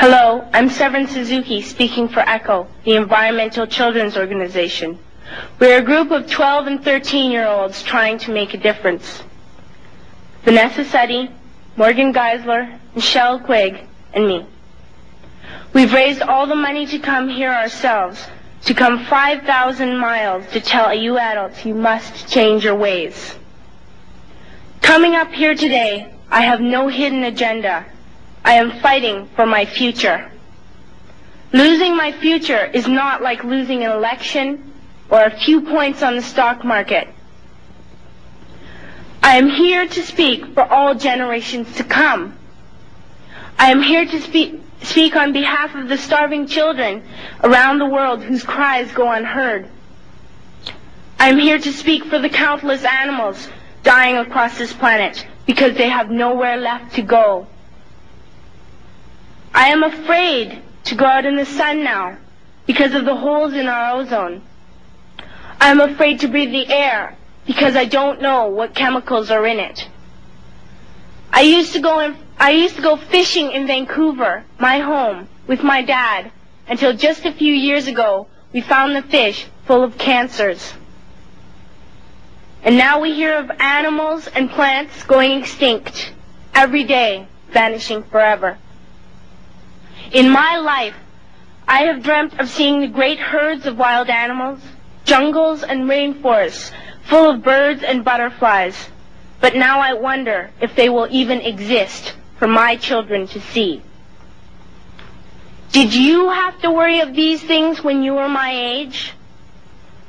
Hello, I'm Severin Suzuki speaking for ECHO, the Environmental Children's Organization. We're a group of 12 and 13-year-olds trying to make a difference. Vanessa Suddy, Morgan Geisler, Michelle Quigg, and me. We've raised all the money to come here ourselves, to come 5,000 miles to tell you adults you must change your ways. Coming up here today, I have no hidden agenda. I am fighting for my future. Losing my future is not like losing an election or a few points on the stock market. I am here to speak for all generations to come. I am here to speak on behalf of the starving children around the world whose cries go unheard. I am here to speak for the countless animals dying across this planet because they have nowhere left to go. I am afraid to go out in the sun now because of the holes in our ozone. I am afraid to breathe the air because I don't know what chemicals are in it. I used to go fishing in Vancouver, my home, with my dad, until just a few years ago we found the fish full of cancers. And now we hear of animals and plants going extinct every day, vanishing forever. In my life, I have dreamt of seeing the great herds of wild animals, jungles and rainforests full of birds and butterflies. But now I wonder if they will even exist for my children to see. Did you have to worry of these things when you were my age?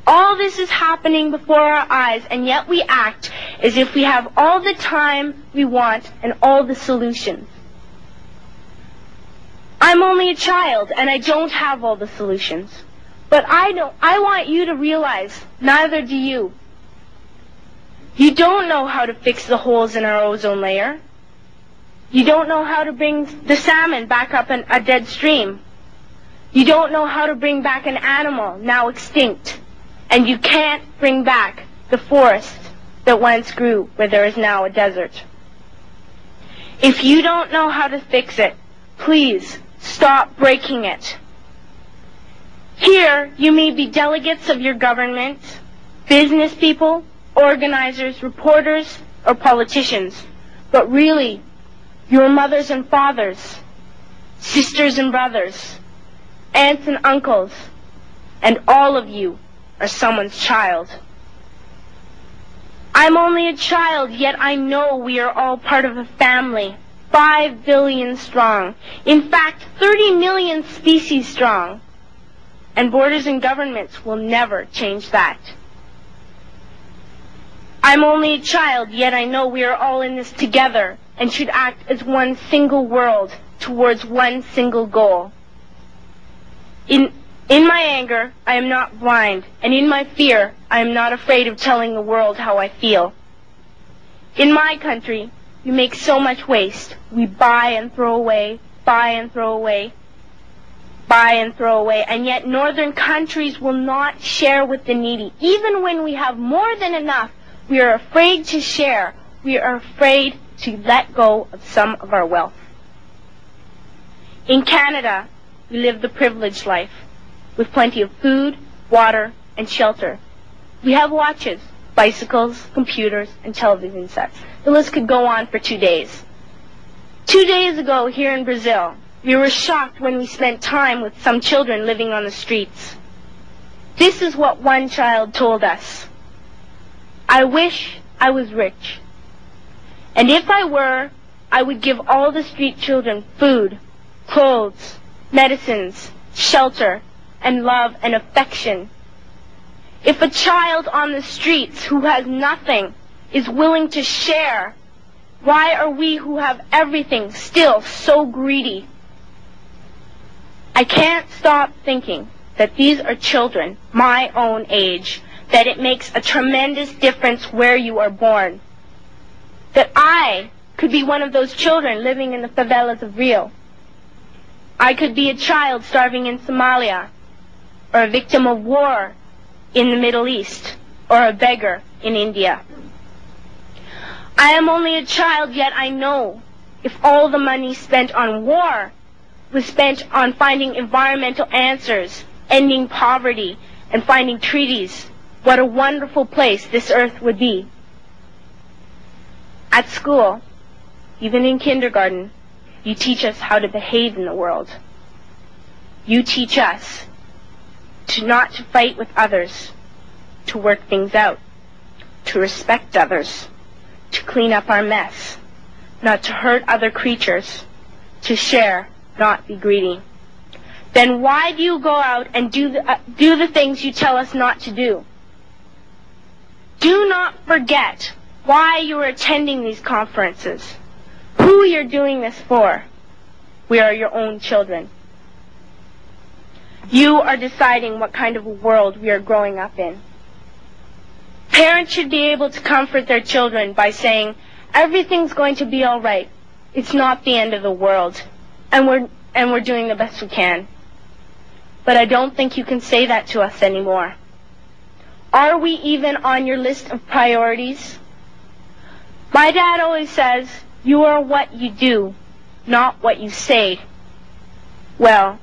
All this is happening before our eyes, and yet we act as if we have all the time we want and all the solutions. I'm only a child, and I don't have all the solutions. But I want you to realize, neither do you. You don't know how to fix the holes in our ozone layer. You don't know how to bring the salmon back up a dead stream. You don't know how to bring back an animal now extinct. And you can't bring back the forest that once grew where there is now a desert. If you don't know how to fix it, please stop breaking it. Here, you may be delegates of your government, business people, organizers, reporters, or politicians, but really, your mothers and fathers, sisters and brothers, aunts and uncles, and all of you are someone's child. I'm only a child, yet I know we are all part of a family. 5 billion strong. In fact, 30 million species strong. And borders and governments will never change that. I'm only a child, yet I know we are all in this together and should act as one single world towards one single goal. In my anger, I am not blind, and in my fear, I am not afraid of telling the world how I feel. In my country, we make so much waste. We buy and throw away, buy and throw away, buy and throw away, and yet northern countries will not share with the needy. Even when we have more than enough, we are afraid to share. We are afraid to let go of some of our wealth. In Canada, we live the privileged life, with plenty of food, water, and shelter. We have watches, bicycles, computers, and television sets. The list could go on for 2 days. 2 days ago here in Brazil, we were shocked when we spent time with some children living on the streets. This is what one child told us. I wish I was rich. And if I were, I would give all the street children food, clothes, medicines, shelter, and love and affection. If a child on the streets who has nothing is willing to share, why are we who have everything still so greedy? I can't stop thinking that these are children my own age, that it makes a tremendous difference where you are born. That I could be one of those children living in the favelas of Rio. I could be a child starving in Somalia, or a victim of war in the Middle East, or a beggar in India. I am only a child, yet I know if all the money spent on war was spent on finding environmental answers, ending poverty, and finding treaties, what a wonderful place this earth would be. At school, even in kindergarten, you teach us how to behave in the world. You teach us not to fight with others, to work things out, to respect others, to clean up our mess, not to hurt other creatures, to share, not be greedy. Then why do you go out and do the things you tell us not to do? Do not forget why you are attending these conferences, who you're doing this for. We are your own children. You are deciding what kind of a world we are growing up in. Parents should be able to comfort their children by saying, everything's going to be all right. It's not the end of the world, and we're doing the best we can. But I don't think you can say that to us anymore. Are we even on your list of priorities? My dad always says, you are what you do, not what you say. Well,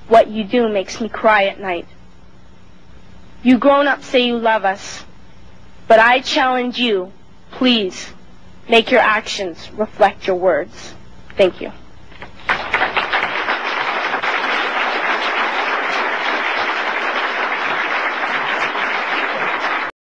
what you do makes me cry at night. You grown-ups say you love us, but I challenge you, please, make your actions reflect your words. Thank you.